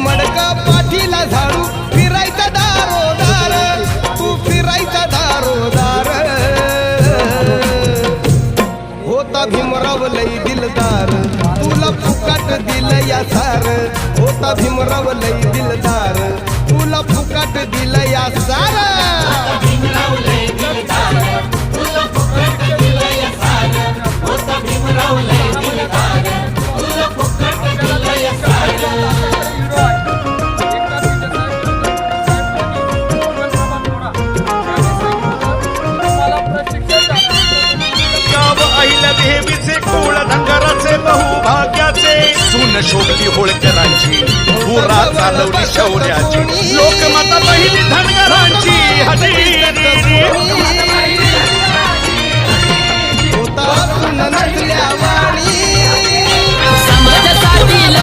मडका पाठीला झाडू फिरायचा दारोदार तू फिरायचा दारोदार होता भीमराव लई दिलदार तुला फुकाट दिलं या सार होता भीमराव लई दिलदार तुला फुकाट दिलं या सार भीमराव लय दिलदार तुला फुकट दिलं या सार होता भीमराव लय दिलदार तुला फुकट दिलं या सार देवीचे कुळ धंगराचे बहुभाग्याचे सून शोभली होळकरांची पुरा चालवली शौर्याची लोकमाता पहिली धनगरांची हजेरी होता